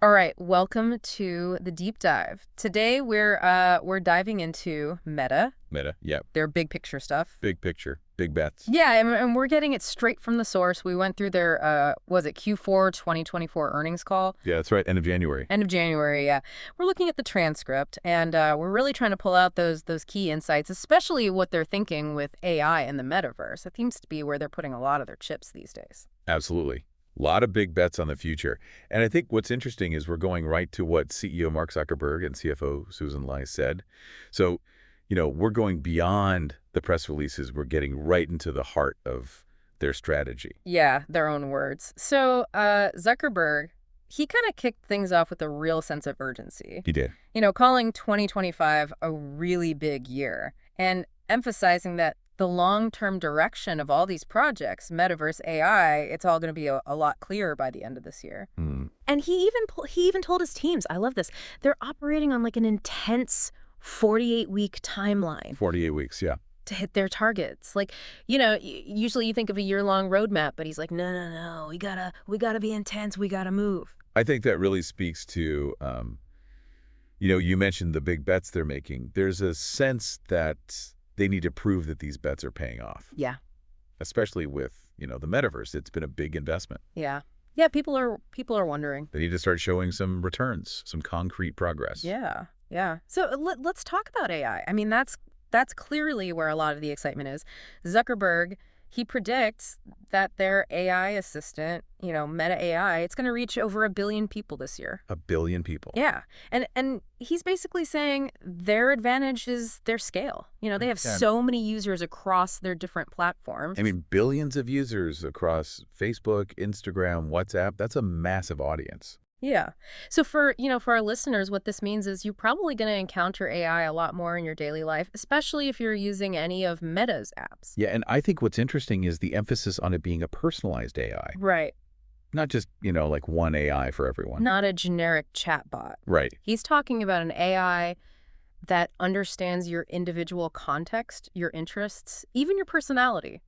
All right, welcome to the deep dive. Today we're diving into Meta, Meta, yeah. their big picture stuff. Big picture, big bets. Yeah, and we're getting it straight from the source. We went through their was it Q4 2024 earnings call? Yeah, that's right. End of January. End of January, yeah. We're looking at the transcript and we're really trying to pull out those key insights, especially what they're thinking with AI and the metaverse. It seems to be where they're putting a lot of their chips these days. Absolutely. A lot of big bets on the future. And I think what's interesting is we're going right to what CEO Mark Zuckerberg and CFO Susan Lai said. So, we're going beyond the press releases. We're getting right into the heart of their strategy. Yeah, their own words. So, Zuckerberg, he kind of kicked things off with a real sense of urgency, He did. calling 2025 a really big year and emphasizing that the long-term direction of all these projects, metaverse AI, it's all going to be a lot clearer by the end of this year. Hmm. And he even told his teams, I love this, they're operating on like an intense 48-week timeline 48 weeks, yeah. to hit their targets. Like, usually you think of a year-long roadmap, but he's like, no, no, no, we gotta be intense, we gotta move. I think that really speaks to, you mentioned the big bets they're making. There's a sense that they need to prove that these bets are paying off, Yeah, especially with, the metaverse. It's been a big investment. yeah. Yeah, people are wondering. They need to start showing some returns, some concrete progress. Yeah, yeah. So let's talk about AI. I mean, that's clearly where a lot of the excitement is. Zuckerberg, he predicts that their AI assistant, Meta AI, it's going to reach over 1 billion people this year. 1 billion people. Yeah. And he's basically saying their advantage is their scale. They have Yeah. so many users across their different platforms. I mean, billions of users across Facebook, Instagram, WhatsApp. That's a massive audience. Yeah. So for our listeners, what this means is you're probably going to encounter AI a lot more in your daily life, especially if you're using any of Meta's apps. Yeah, and I think what's interesting is the emphasis on it being a personalized AI, Right. not just, like one AI for everyone. Not a generic chatbot. Right. He's talking about an AI that understands your individual context, your interests, even your personality.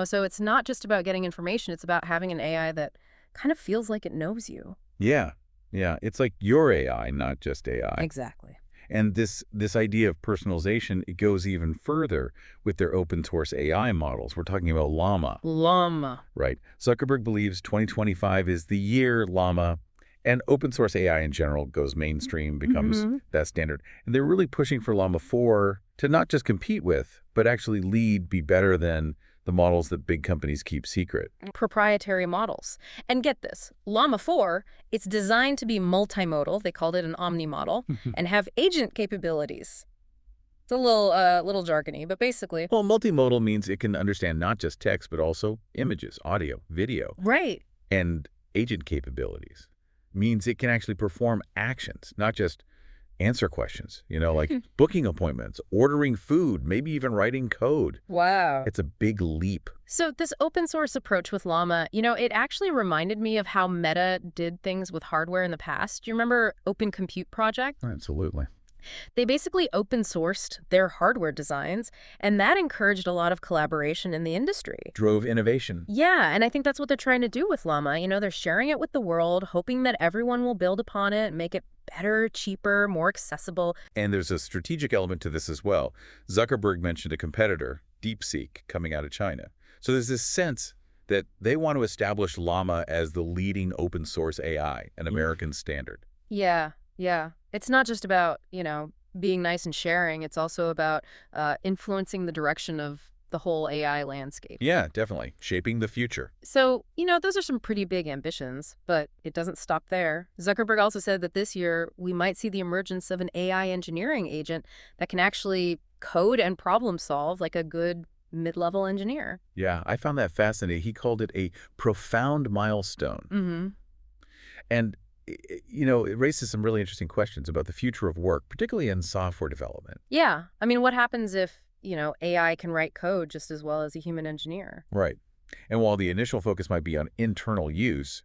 So it's not just about getting information, it's about having an AI that kind of feels like it knows you. Yeah. Yeah. It's like your AI, not just AI. Exactly. And this idea of personalization, it goes even further with their open source AI models. We're talking about Llama, Llama. right? Zuckerberg believes 2025 is the year Llama and open source AI in general goes mainstream, becomes that standard. And they're really pushing for Llama 4 to not just compete with, but actually lead, be better than the models that big companies keep secret. Proprietary models. And get this, Llama 4, it's designed to be multimodal, they called it an omni model, and have agent capabilities. It's a little jargony, but basically. Well, multimodal means it can understand not just text, but also images, audio, video, Right. and agent capabilities. Means it can actually perform actions, not just answer questions, like booking appointments, ordering food, maybe even writing code. Wow. It's a big leap. So this open source approach with Llama, it actually reminded me of how Meta did things with hardware in the past. Do you remember Open Compute Project? Absolutely. They basically open sourced their hardware designs, and that encouraged a lot of collaboration in the industry. Drove innovation. Yeah, and I think that's what they're trying to do with Llama. They're sharing it with the world, hoping that everyone will build upon it and make it better, cheaper, more accessible. And there's a strategic element to this as well. Zuckerberg mentioned a competitor, DeepSeek, coming out of China. So there's this sense that they want to establish Llama as the leading open source AI, an American standard. Yeah, yeah. It's not just about, being nice and sharing. It's also about influencing the direction of the whole AI landscape. Yeah, definitely. Shaping the future. So, those are some pretty big ambitions, but it doesn't stop there. Zuckerberg also said that this year we might see the emergence of an AI engineering agent that can actually code and problem solve like a good mid-level engineer. Yeah, I found that fascinating. He called it a profound milestone. Mm-hmm. And, it raises some really interesting questions about the future of work, particularly in software development. Yeah. I mean, what happens if, AI can write code just as well as a human engineer? Right. And while the initial focus might be on internal use,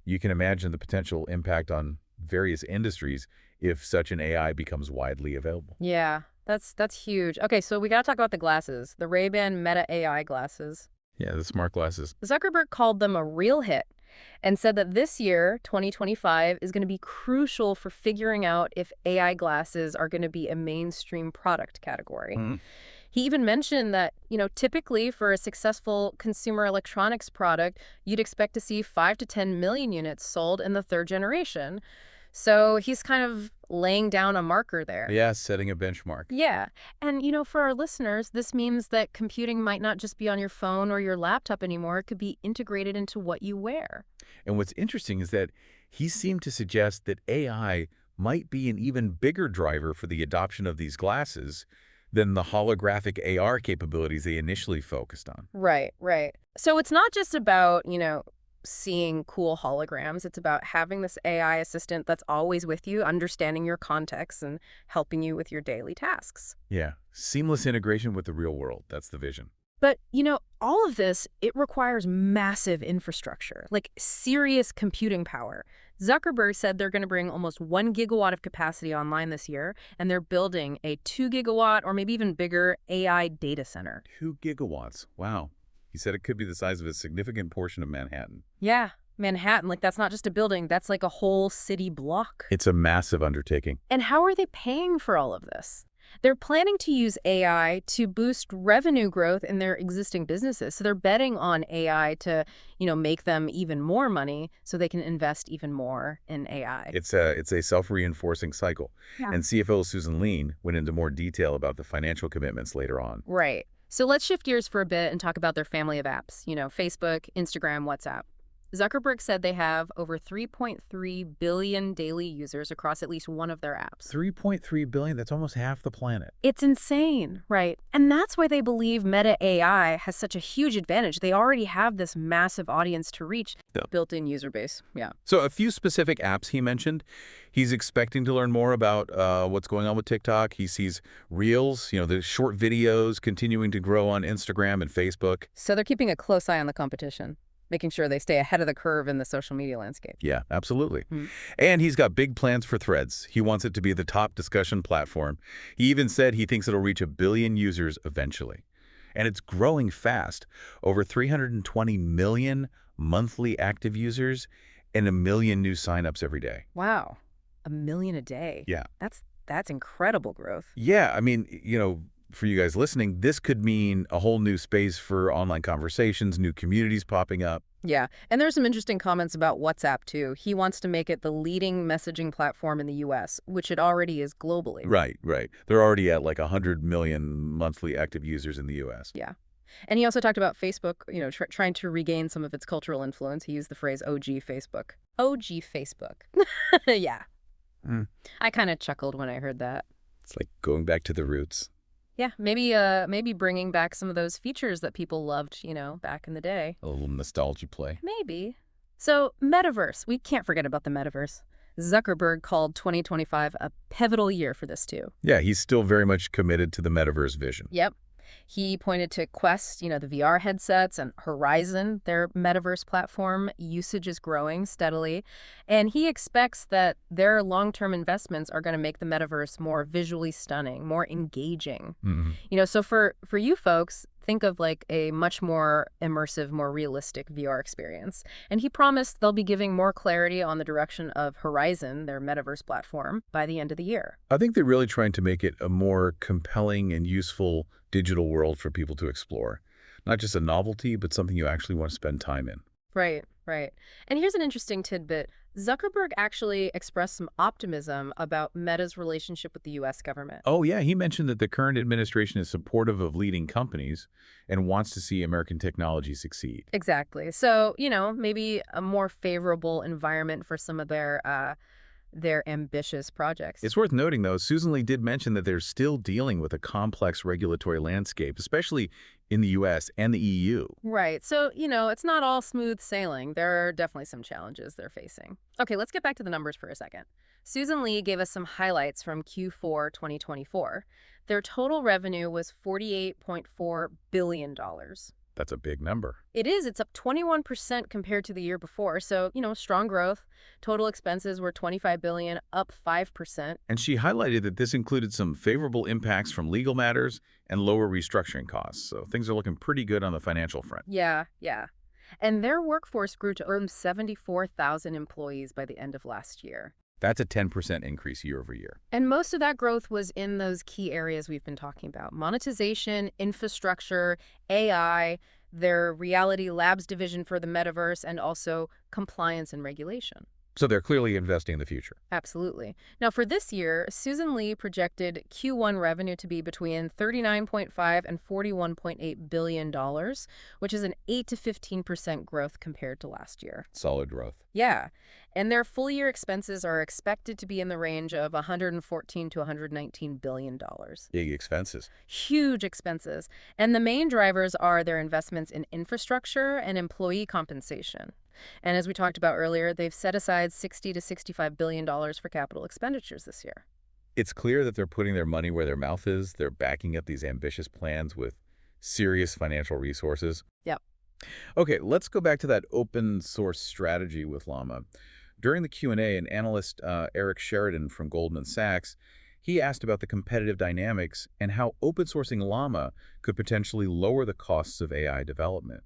you can imagine the potential impact on various industries if such an AI becomes widely available. Yeah, that's huge. Okay, so we got to talk about the glasses, the Ray-Ban Meta AI glasses. Yeah, the smart glasses. Zuckerberg called them a real hit. and said that this year, 2025, is going to be crucial for figuring out if AI glasses are going to be a mainstream product category. Mm. He even mentioned that, typically for a successful consumer electronics product, you'd expect to see 5 to 10 million units sold in the third generation. So he's kind of laying down a marker there. Yeah, setting a benchmark. Yeah. And, for our listeners, this means that computing might not just be on your phone or your laptop anymore. It could be integrated into what you wear. And what's interesting is that he seemed to suggest that AI might be an even bigger driver for the adoption of these glasses than the holographic AR capabilities they initially focused on. Right, right. So it's not just about, seeing cool holograms. It's about having this AI assistant that's always with you, understanding your context and helping you with your daily tasks. Yeah, seamless integration with the real world. That's the vision. But, all of this, it requires massive infrastructure, like serious computing power. Zuckerberg said they're going to bring almost 1 gigawatt of capacity online this year, and they're building a 2 gigawatt or maybe even bigger AI data center. 2 gigawatts. Wow. He said it could be the size of a significant portion of Manhattan. Yeah, Manhattan, like that's not just a building, that's like a whole city block. It's a massive undertaking. And how are they paying for all of this? They're planning to use AI to boost revenue growth in their existing businesses. So they're betting on AI to, make them even more money so they can invest even more in AI. It's a self-reinforcing cycle. Yeah. And CFO Susan Lean went into more detail about the financial commitments later on. Right. So let's shift gears for a bit and talk about their family of apps, Facebook, Instagram, WhatsApp. Zuckerberg said they have over 3.3 billion daily users across at least one of their apps. 3.3 billion, that's almost half the planet. It's insane, right? And that's why they believe Meta AI has such a huge advantage. They already have this massive audience to reach, built-in user base. Yeah. So a few specific apps he mentioned. He's expecting to learn more about what's going on with TikTok. He sees Reels, the short videos continuing to grow on Instagram and Facebook. So they're keeping a close eye on the competition, making sure they stay ahead of the curve in the social media landscape. Yeah, absolutely. Hmm. And he's got big plans for Threads. He wants it to be the top discussion platform. He even said he thinks it'll reach 1 billion users eventually. And it's growing fast. Over 320 million monthly active users and 1 million new signups every day. Wow. 1 million a day. Yeah. That's incredible growth. Yeah, I mean, for you guys listening, this could mean a whole new space for online conversations, new communities popping up. Yeah, and there's some interesting comments about WhatsApp, too. He wants to make it the leading messaging platform in the U.S., which it already is globally. Right, right. They're already at like 100 million monthly active users in the U.S. Yeah. And he also talked about Facebook, trying to regain some of its cultural influence. He used the phrase OG Facebook. OG Facebook. Yeah. Mm. I kind of chuckled when I heard that. It's like going back to the roots. Yeah, maybe bringing back some of those features that people loved, back in the day. A little nostalgia play. Maybe. So, metaverse. We can't forget about the metaverse. Zuckerberg called 2025 a pivotal year for this, too. Yeah, he's still very much committed to the metaverse vision. Yep. He pointed to Quest, the VR headsets, and Horizon, their metaverse platform. Usage is growing steadily. And he expects that their long-term investments are going to make the metaverse more visually stunning, more engaging. Mm-hmm. So for you folks, think of like a much more immersive, more realistic VR experience. And he promised they'll be giving more clarity on the direction of Horizon, their metaverse platform, by the end of the year. I think they're really trying to make it a more compelling and useful digital world for people to explore. Not just a novelty, but something you actually want to spend time in. Right, right. And here's an interesting tidbit. Zuckerberg actually expressed some optimism about Meta's relationship with the U.S. government. Oh, yeah. He mentioned that the current administration is supportive of leading companies and wants to see American technology succeed. Exactly. So, maybe a more favorable environment for some of their ambitious projects. It's worth noting, though, Susan Lee did mention that they're still dealing with a complex regulatory landscape, especially in the U.S. and the EU. Right. So, it's not all smooth sailing. There are definitely some challenges they're facing. Okay, let's get back to the numbers for a second. Susan Lee gave us some highlights from Q4 2024. Their total revenue was $48.4 billion. That's a big number. It is. It's up 21% compared to the year before. So, strong growth. Total expenses were $25 billion, up 5%. And she highlighted that this included some favorable impacts from legal matters and lower restructuring costs. So things are looking pretty good on the financial front. Yeah, yeah. And their workforce grew to over 74,000 employees by the end of last year. That's a 10% increase year over year. And most of that growth was in those key areas we've been talking about: monetization, infrastructure, AI, their Reality Labs division for the metaverse, and also compliance and regulation. So they're clearly investing in the future. Absolutely. Now, for this year, Susan Lee projected Q1 revenue to be between 39.5 and $41.8 billion, which is an 8 to 15% growth compared to last year. Solid growth. Yeah. And their full year expenses are expected to be in the range of 114 to $119 billion. Big expenses. Huge expenses. And the main drivers are their investments in infrastructure and employee compensation. And as we talked about earlier, they've set aside 60 to $65 billion for capital expenditures this year. It's clear that they're putting their money where their mouth is. They're backing up these ambitious plans with serious financial resources. Yep. Okay, let's go back to that open source strategy with Llama. During the Q&A, an analyst, Eric Sheridan from Goldman Sachs, he asked about the competitive dynamics and how open sourcing Llama could potentially lower the costs of AI development.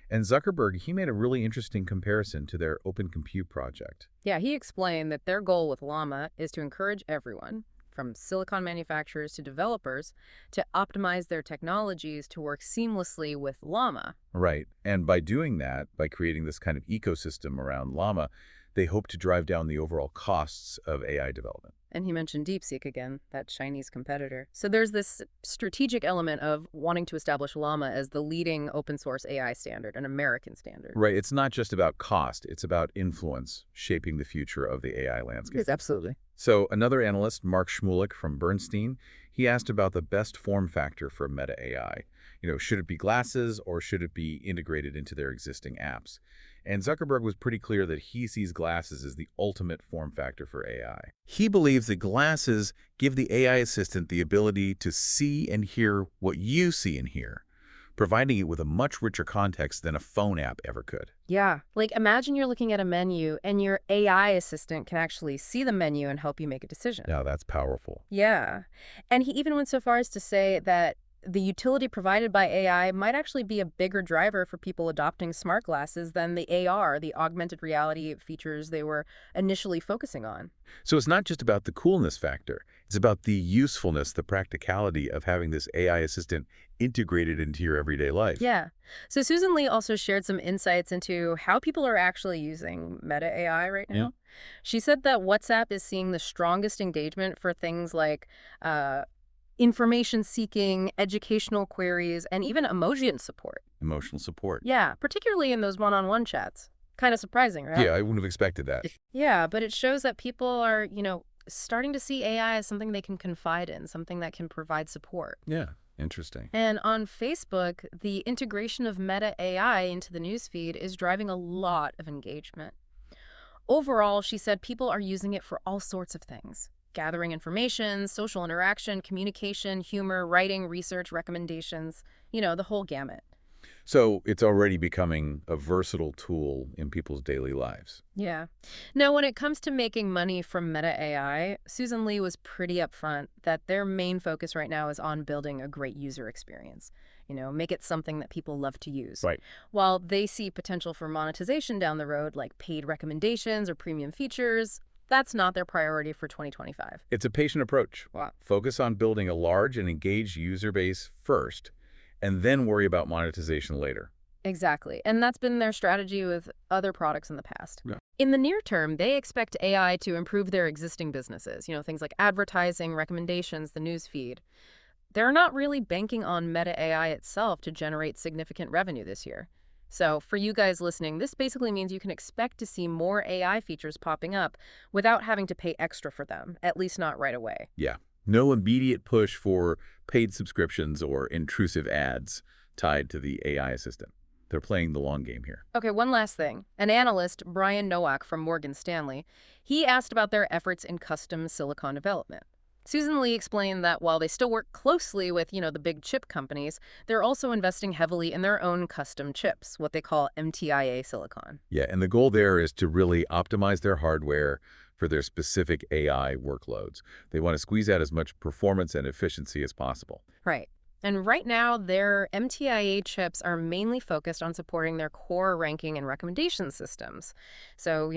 And Zuckerberg, he made a really interesting comparison to their Open Compute project. Yeah, he explained that their goal with Llama is to encourage everyone, from silicon manufacturers to developers, to optimize their technologies to work seamlessly with Llama. Right. And by doing that, by creating this kind of ecosystem around Llama, they hope to drive down the overall costs of AI development. And he mentioned DeepSeek again, that Chinese competitor. So there's this strategic element of wanting to establish Llama as the leading open source AI standard, an American standard. Right. It's not just about cost. It's about influence, shaping the future of the AI landscape. Yes, absolutely. So another analyst, Mark Shmulik from Bernstein, he asked about the best form factor for Meta AI. Should it be glasses or should it be integrated into their existing apps? And Zuckerberg was pretty clear that he sees glasses as the ultimate form factor for AI. He believes that glasses give the AI assistant the ability to see and hear what you see and hear, providing it with a much richer context than a phone app ever could. Yeah, like imagine you're looking at a menu and your AI assistant can actually see the menu and help you make a decision. Now that's powerful. Yeah. And he even went so far as to say that the utility provided by AI might actually be a bigger driver for people adopting smart glasses than the AR, the augmented reality features they were initially focusing on. So it's not just about the coolness factor. It's about the usefulness, the practicality of having this AI assistant integrated into your everyday life. Yeah. So Susan Lee also shared some insights into how people are actually using Meta AI right now. Yeah. She said that WhatsApp is seeing the strongest engagement for things like information seeking, educational queries, and even emoji support. Emotional support. Yeah, particularly in those one-on-one chats. Kind of surprising, right? Yeah, I wouldn't have expected that. Yeah, but it shows that people are, starting to see AI as something they can confide in, something that can provide support. Yeah, interesting. And on Facebook, the integration of Meta AI into the newsfeed is driving a lot of engagement. Overall, she said people are using it for all sorts of things: gathering information, social interaction, communication, humor, writing, research, recommendations, the whole gamut. So it's already becoming a versatile tool in people's daily lives. Yeah. Now, when it comes to making money from Meta AI, Susan Lee was pretty upfront that their main focus right now is on building a great user experience. Make it something that people love to use. Right. While they see potential for monetization down the road, like paid recommendations or premium features, that's not their priority for 2025. It's a patient approach. Wow. Focus on building a large and engaged user base first, and then worry about monetization later. Exactly. And that's been their strategy with other products in the past. Yeah. In the near term, they expect AI to improve their existing businesses, things like advertising, recommendations, the news feed. They're not really banking on Meta AI itself to generate significant revenue this year. So for you guys listening, this basically means you can expect to see more AI features popping up without having to pay extra for them, at least not right away. Yeah. No immediate push for paid subscriptions or intrusive ads tied to the AI assistant. They're playing the long game here. Okay, one last thing. An analyst, Brian Nowak from Morgan Stanley, he asked about their efforts in custom silicon development. Susan Lee explained that while they still work closely with, the big chip companies, they're also investing heavily in their own custom chips, what they call MTIA silicon. Yeah, and the goal there is to really optimize their hardware for their specific AI workloads. They want to squeeze out as much performance and efficiency as possible. Right. And right now, their MTIA chips are mainly focused on supporting their core ranking and recommendation systems. So,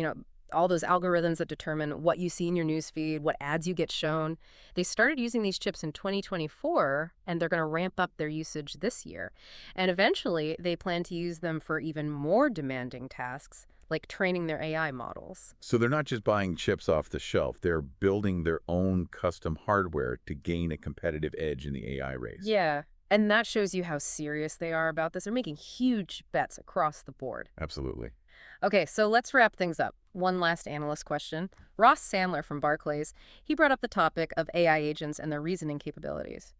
all those algorithms that determine what you see in your newsfeed, what ads you get shown. They started using these chips in 2024, and they're going to ramp up their usage this year. And eventually, they plan to use them for even more demanding tasks, like training their AI models. So they're not just buying chips off the shelf. They're building their own custom hardware to gain a competitive edge in the AI race. Yeah, and that shows you how serious they are about this. They're making huge bets across the board. Absolutely. Okay, so let's wrap things up. One last analyst question. Ross Sandler from Barclays, he brought up the topic of AI agents and their reasoning capabilities.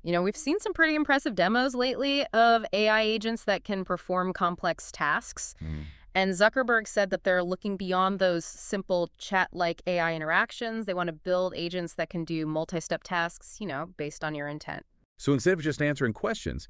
We've seen some pretty impressive demos lately of AI agents that can perform complex tasks. Mm. And Zuckerberg said that they're looking beyond those simple chat-like AI interactions. They want to build agents that can do multi-step tasks, based on your intent. So instead of just answering questions,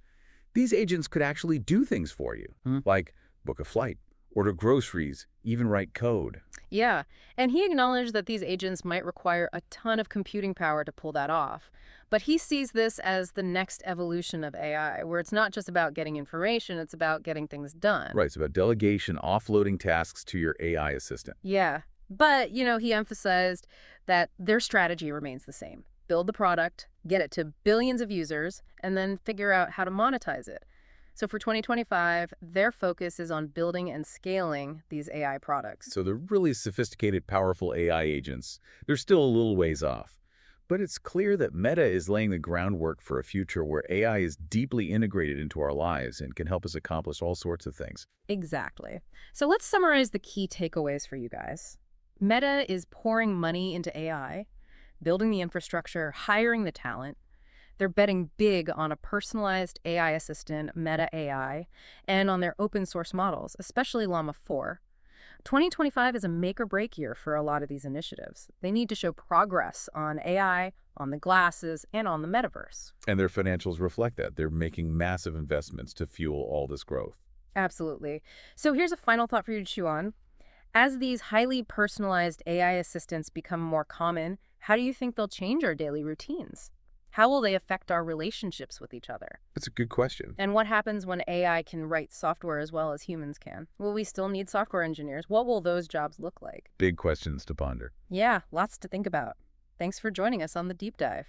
these agents could actually do things for you, like book a flight, order groceries, even write code. Yeah, and he acknowledged that these agents might require a ton of computing power to pull that off. But he sees this as the next evolution of AI, where it's not just about getting information, it's about getting things done. Right, it's about delegation, offloading tasks to your AI assistant. Yeah, but, he emphasized that their strategy remains the same. Build the product, get it to billions of users, and then figure out how to monetize it. So for 2025, their focus is on building and scaling these AI products. So the really sophisticated, powerful AI agents, they're still a little ways off. But it's clear that Meta is laying the groundwork for a future where AI is deeply integrated into our lives and can help us accomplish all sorts of things. Exactly. So let's summarize the key takeaways for you guys. Meta is pouring money into AI, building the infrastructure, hiring the talent. They're betting big on a personalized AI assistant, Meta AI, and on their open source models, especially Llama 4. 2025 is a make or break year for a lot of these initiatives. They need to show progress on AI, on the glasses, and on the metaverse. And their financials reflect that. They're making massive investments to fuel all this growth. Absolutely. So here's a final thought for you to chew on. As these highly personalized AI assistants become more common, how do you think they'll change our daily routines? How will they affect our relationships with each other? That's a good question. And what happens when AI can write software as well as humans can? Will we still need software engineers? What will those jobs look like? Big questions to ponder. Yeah, lots to think about. Thanks for joining us on the deep dive.